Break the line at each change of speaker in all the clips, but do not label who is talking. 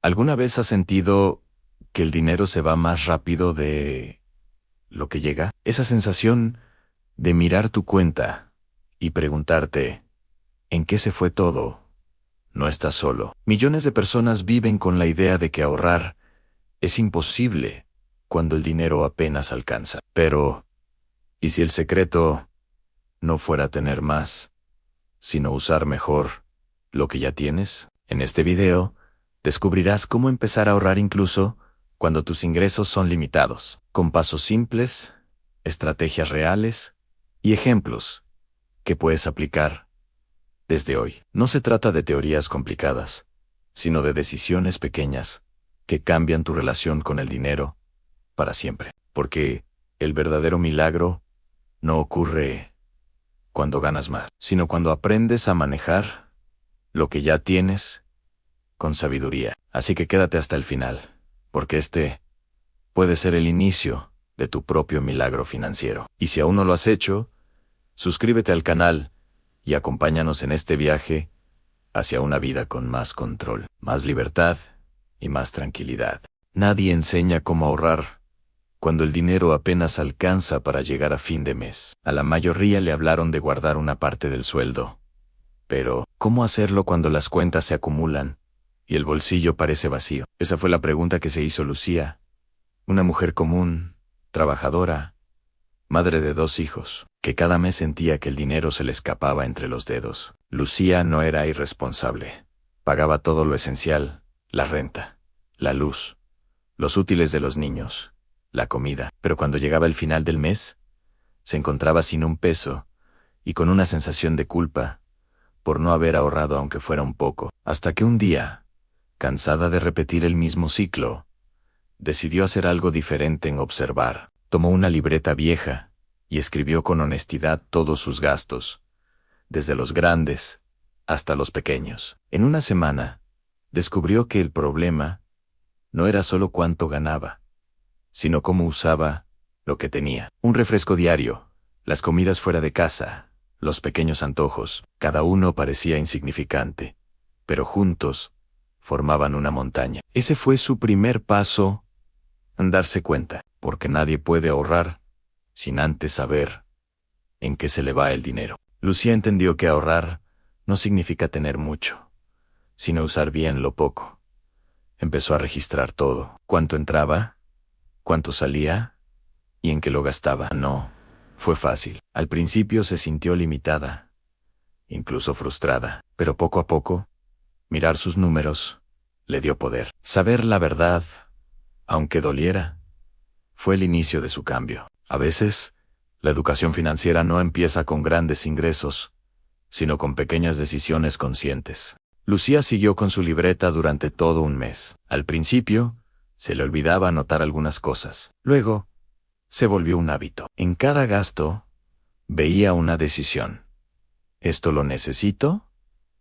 ¿Alguna vez has sentido que el dinero se va más rápido de lo que llega? Esa sensación de mirar tu cuenta y preguntarte, ¿en qué se fue todo? No estás solo. Millones de personas viven con la idea de que ahorrar es imposible cuando el dinero apenas alcanza. Pero, ¿y si el secreto no fuera tener más, sino usar mejor lo que ya tienes? En este video, descubrirás cómo empezar a ahorrar incluso cuando tus ingresos son limitados, con pasos simples, estrategias reales y ejemplos que puedes aplicar desde hoy. No se trata de teorías complicadas, sino de decisiones pequeñas que cambian tu relación con el dinero para siempre. Porque el verdadero milagro no ocurre cuando ganas más, sino cuando aprendes a manejar lo que ya tienes con sabiduría. Así que quédate hasta el final, porque este puede ser el inicio de tu propio milagro financiero. Y si aún no lo has hecho, suscríbete al canal y acompáñanos en este viaje hacia una vida con más control, más libertad y más tranquilidad. Nadie enseña cómo ahorrar cuando el dinero apenas alcanza para llegar a fin de mes. A la mayoría le hablaron de guardar una parte del sueldo. Pero, ¿cómo hacerlo cuando las cuentas se acumulan y el bolsillo parece vacío? Esa fue la pregunta que se hizo Lucía, una mujer común, trabajadora, madre de 2 hijos, que cada mes sentía que el dinero se le escapaba entre los dedos. Lucía no era irresponsable. Pagaba todo lo esencial, la renta, la luz, los útiles de los niños, la comida. Pero cuando llegaba el final del mes, se encontraba sin un peso y con una sensación de culpa por no haber ahorrado aunque fuera un poco. Hasta que un día, cansada de repetir el mismo ciclo, decidió hacer algo diferente en observar. Tomó una libreta vieja y escribió con honestidad todos sus gastos, desde los grandes hasta los pequeños. En una semana, descubrió que el problema no era solo cuánto ganaba, sino cómo usaba lo que tenía. Un refresco diario, las comidas fuera de casa, los pequeños antojos, cada uno parecía insignificante, pero juntos formaban una montaña. Ese fue su primer paso en darse cuenta, porque nadie puede ahorrar sin antes saber en qué se le va el dinero. Lucía entendió que ahorrar no significa tener mucho, sino usar bien lo poco. Empezó a registrar todo, cuánto entraba, cuánto salía y en qué lo gastaba. No fue fácil. Al principio se sintió limitada, incluso frustrada, pero poco a poco, mirar sus números le dio poder. Saber la verdad, aunque doliera, fue el inicio de su cambio. A veces, la educación financiera no empieza con grandes ingresos, sino con pequeñas decisiones conscientes. Lucía siguió con su libreta durante todo un mes. Al principio, se le olvidaba anotar algunas cosas. Luego, se volvió un hábito. En cada gasto, veía una decisión. ¿Esto lo necesito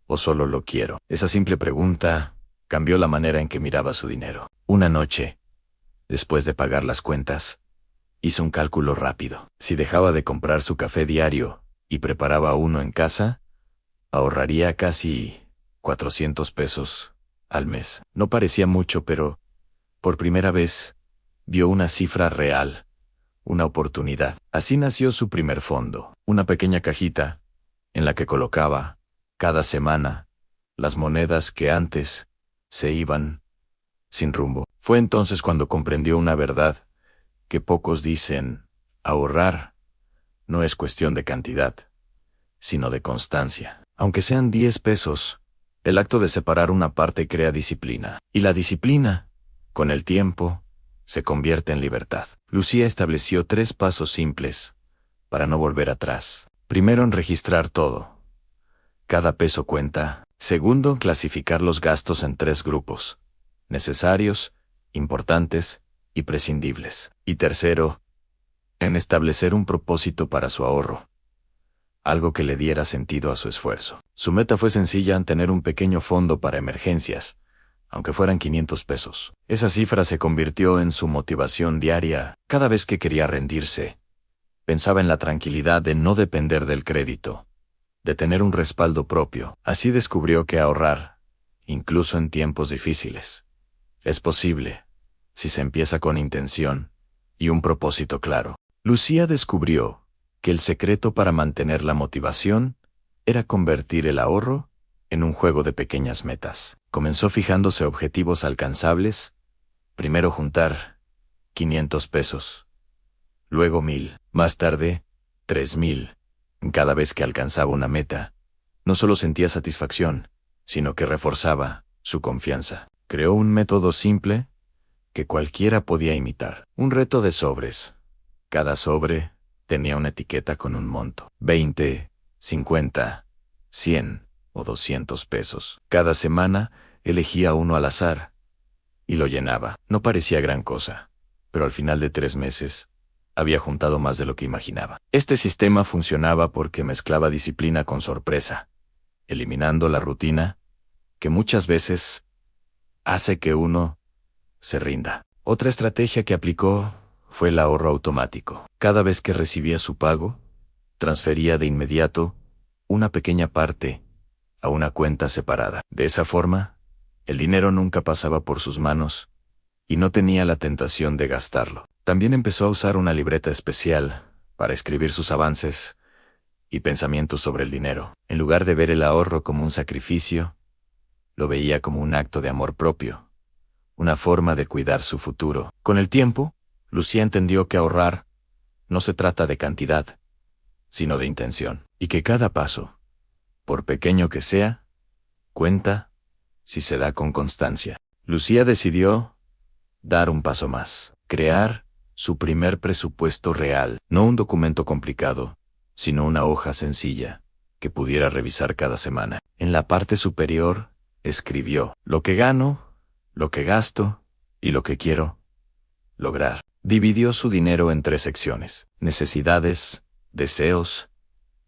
o solo lo quiero? Esa simple pregunta cambió la manera en que miraba su dinero. Una noche, después de pagar las cuentas, hizo un cálculo rápido. Si dejaba de comprar su café diario y preparaba uno en casa, ahorraría casi 400 pesos al mes. No parecía mucho, pero por primera vez vio una cifra real, una oportunidad. Así nació su primer fondo, una pequeña cajita en la que colocaba, cada semana, las monedas que antes se iban sin rumbo. Fue entonces cuando comprendió una verdad que pocos dicen: ahorrar no es cuestión de cantidad, sino de constancia. Aunque sean 10 pesos, el acto de separar una parte crea disciplina. Y la disciplina, con el tiempo, se convierte en libertad. Lucía estableció 3 pasos simples para no volver atrás. Primero, en registrar todo. Cada peso cuenta. Segundo, clasificar los gastos en 3 grupos: necesarios, importantes y prescindibles. Y tercero, en establecer un propósito para su ahorro, algo que le diera sentido a su esfuerzo. Su meta fue sencilla: tener un pequeño fondo para emergencias, aunque fueran 500 pesos. Esa cifra se convirtió en su motivación diaria. Cada vez que quería rendirse, pensaba en la tranquilidad de no depender del crédito, de tener un respaldo propio. Así descubrió que ahorrar, incluso en tiempos difíciles, Es posible, si se empieza con intención y un propósito claro. Lucía descubrió que el secreto para mantener la motivación era convertir el ahorro en un juego de pequeñas metas. Comenzó fijándose objetivos alcanzables, primero juntar 500 pesos, luego 1000, más tarde 3000. Cada vez que alcanzaba una meta, no solo sentía satisfacción, sino que reforzaba su confianza. Creó un método simple que cualquiera podía imitar. Un reto de sobres. Cada sobre tenía una etiqueta con un monto: 20, 50, 100 o 200 pesos. Cada semana elegía uno al azar y lo llenaba. No parecía gran cosa, pero al final de 3 meses había juntado más de lo que imaginaba. Este sistema funcionaba porque mezclaba disciplina con sorpresa, eliminando la rutina que muchas veces hace que uno se rinda. Otra estrategia que aplicó fue el ahorro automático. Cada vez que recibía su pago, transfería de inmediato una pequeña parte a una cuenta separada. De esa forma, el dinero nunca pasaba por sus manos y no tenía la tentación de gastarlo. También empezó a usar una libreta especial para escribir sus avances y pensamientos sobre el dinero. En lugar de ver el ahorro como un sacrificio, lo veía como un acto de amor propio, una forma de cuidar su futuro. Con el tiempo, Lucía entendió que ahorrar no se trata de cantidad, sino de intención, y que cada paso, por pequeño que sea, cuenta si se da con constancia. Lucía decidió dar un paso más, crear su primer presupuesto real, no un documento complicado, sino una hoja sencilla que pudiera revisar cada semana. En la parte superior, escribió: lo que gano, lo que gasto y lo que quiero lograr. Dividió su dinero en 3 secciones: necesidades, deseos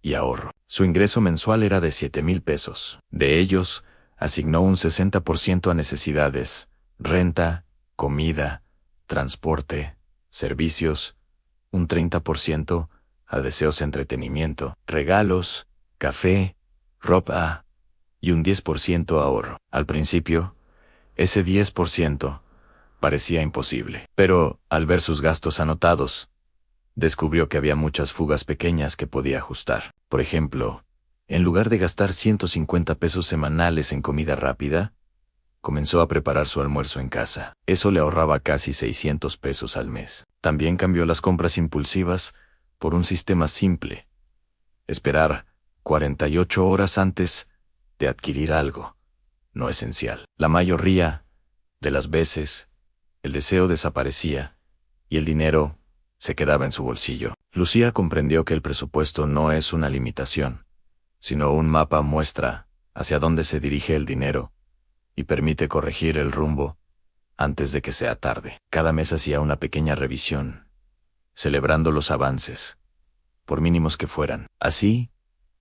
y ahorro. Su ingreso mensual era de 7,000 pesos. De ellos, asignó un 60% a necesidades: renta, comida, transporte, servicios; un 30% a deseos: entretenimiento, regalos, café, ropa; y un 10% a ahorro. Al principio, ese 10% parecía imposible, pero al ver sus gastos anotados, descubrió que había muchas fugas pequeñas que podía ajustar. Por ejemplo, en lugar de gastar 150 pesos semanales en comida rápida, comenzó a preparar su almuerzo en casa. Eso le ahorraba casi 600 pesos al mes. También cambió las compras impulsivas por un sistema simple: esperar 48 horas antes de adquirir algo no esencial. La mayoría de las veces, el deseo desaparecía y el dinero se quedaba en su bolsillo. Lucía comprendió que el presupuesto no es una limitación, sino un mapa muestra hacia dónde se dirige el dinero y permite corregir el rumbo antes de que sea tarde. Cada mes hacía una pequeña revisión, celebrando los avances, por mínimos que fueran. Así,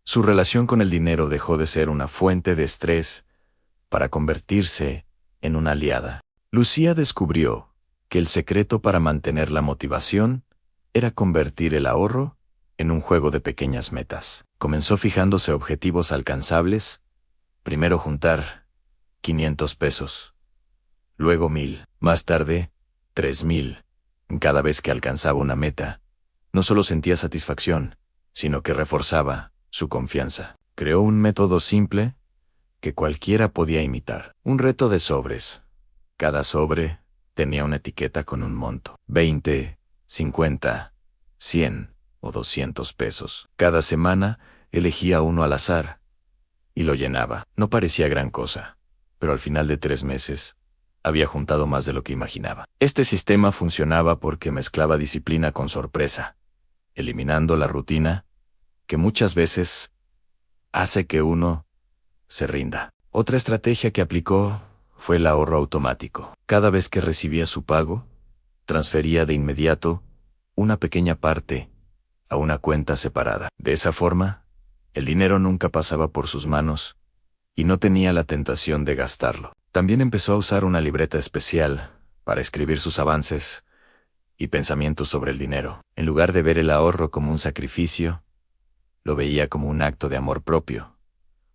su relación con el dinero dejó de ser una fuente de estrés para convertirse en una aliada. Lucía descubrió que el secreto para mantener la motivación era convertir el ahorro en un juego de pequeñas metas. Comenzó fijándose objetivos alcanzables: primero juntar 500 pesos, luego 1000, más tarde 3000. Cada vez que alcanzaba una meta, no solo sentía satisfacción, sino que reforzaba su confianza. Creó un método simple que cualquiera podía imitar. Un reto de sobres. Cada sobre tenía una etiqueta con un monto: 20, 50, 100 o 200 pesos. Cada semana elegía uno al azar y lo llenaba. No parecía gran cosa, pero al final de 3 meses había juntado más de lo que imaginaba. Este sistema funcionaba porque mezclaba disciplina con sorpresa, eliminando la rutina que muchas veces hace que uno se rinda. Otra estrategia que aplicó fue el ahorro automático. Cada vez que recibía su pago, transfería de inmediato una pequeña parte a una cuenta separada. De esa forma, el dinero nunca pasaba por sus manos y no tenía la tentación de gastarlo. También empezó a usar una libreta especial para escribir sus avances y pensamientos sobre el dinero. En lugar de ver el ahorro como un sacrificio, lo veía como un acto de amor propio,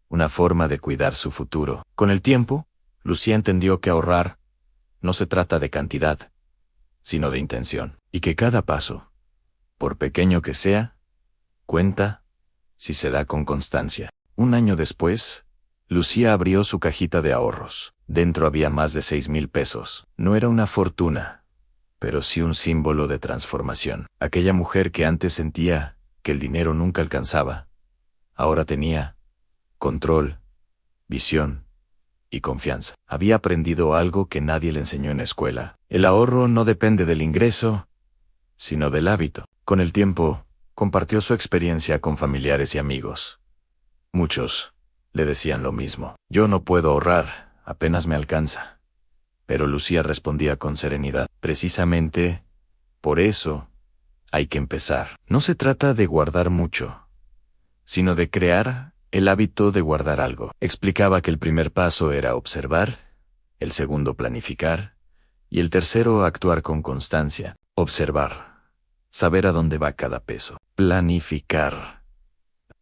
una forma de cuidar su futuro. Con el tiempo, Lucía entendió que ahorrar no se trata de cantidad, sino de intención. Y que cada paso, por pequeño que sea, cuenta si se da con constancia. Un año después, Lucía abrió su cajita de ahorros. Dentro había más de 6,000 pesos. No era una fortuna, pero sí un símbolo de transformación. Aquella mujer que antes sentía que el dinero nunca alcanzaba, ahora tenía control, visión y confianza. Había aprendido algo que nadie le enseñó en la escuela. El ahorro no depende del ingreso, sino del hábito. Con el tiempo, compartió su experiencia con familiares y amigos. Muchos le decían lo mismo. Yo no puedo ahorrar, apenas me alcanza. Pero Lucía respondía con serenidad. Precisamente, por eso, hay que empezar. No se trata de guardar mucho, sino de crear el hábito de guardar algo. Explicaba que el primer paso era observar, el segundo planificar, y el tercero actuar con constancia. Observar. Saber a dónde va cada peso. Planificar.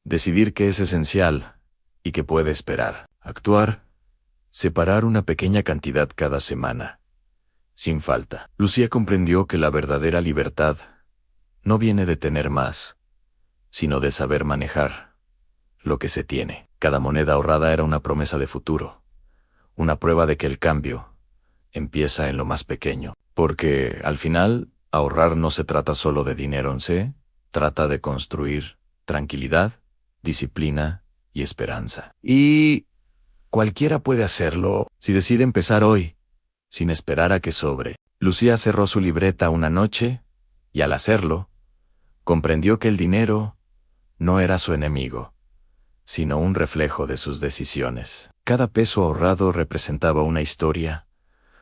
Decidir qué es esencial y qué puede esperar. Actuar. Separar una pequeña cantidad cada semana, sin falta. Lucía comprendió que la verdadera libertad no viene de tener más, sino de saber manejar lo que se tiene. Cada moneda ahorrada era una promesa de futuro, una prueba de que el cambio empieza en lo más pequeño. Porque, al final, ahorrar no se trata solo de dinero, se trata de construir tranquilidad, disciplina y esperanza. Y cualquiera puede hacerlo si decide empezar hoy, sin esperar a que sobre. Lucía cerró su libreta una noche, y al hacerlo, comprendió que el dinero no era su enemigo, sino un reflejo de sus decisiones. Cada peso ahorrado representaba una historia.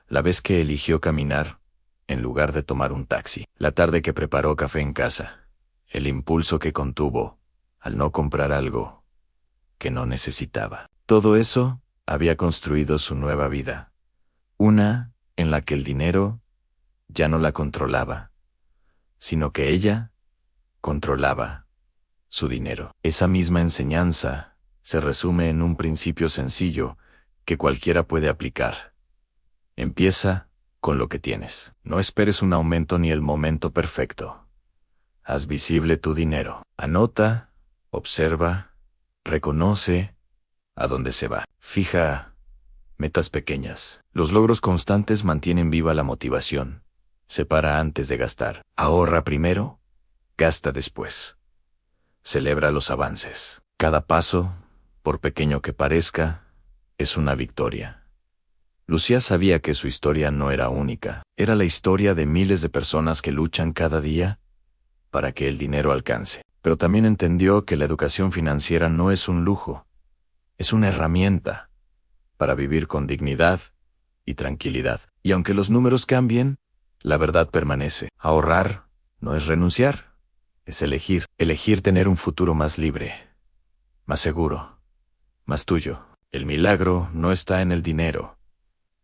La vez que eligió caminar, en lugar de tomar un taxi. La tarde que preparó café en casa. El impulso que contuvo al no comprar algo que no necesitaba. Todo eso había construido su nueva vida. Una en la que el dinero ya no la controlaba, sino que ella controlaba su dinero. Esa misma enseñanza se resume en un principio sencillo que cualquiera puede aplicar. Empieza con lo que tienes. No esperes un aumento ni el momento perfecto. Haz visible tu dinero. Anota, observa, reconoce a dónde se va. Fija metas pequeñas. Los logros constantes mantienen viva la motivación. Separa antes de gastar. Ahorra primero, gasta después. Celebra los avances. Cada paso, por pequeño que parezca, es una victoria. Lucía sabía que su historia no era única. Era la historia de miles de personas que luchan cada día para que el dinero alcance. Pero también entendió que la educación financiera no es un lujo, es una herramienta para vivir con dignidad y tranquilidad. Y aunque los números cambien, la verdad permanece. Ahorrar no es renunciar, es elegir. Elegir tener un futuro más libre, más seguro, más tuyo. El milagro no está en el dinero,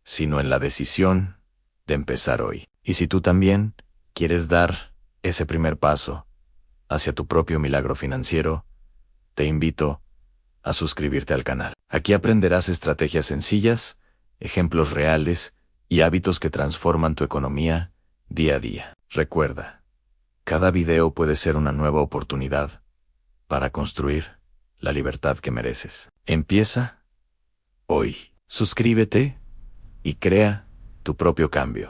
sino en la decisión de empezar hoy. Y si tú también quieres dar ese primer paso hacia tu propio milagro financiero, te invito a suscribirte al canal. Aquí aprenderás estrategias sencillas, ejemplos reales y hábitos que transforman tu economía día a día. Recuerda, cada video puede ser una nueva oportunidad para construir la libertad que mereces. Empieza hoy. Suscríbete y crea tu propio cambio.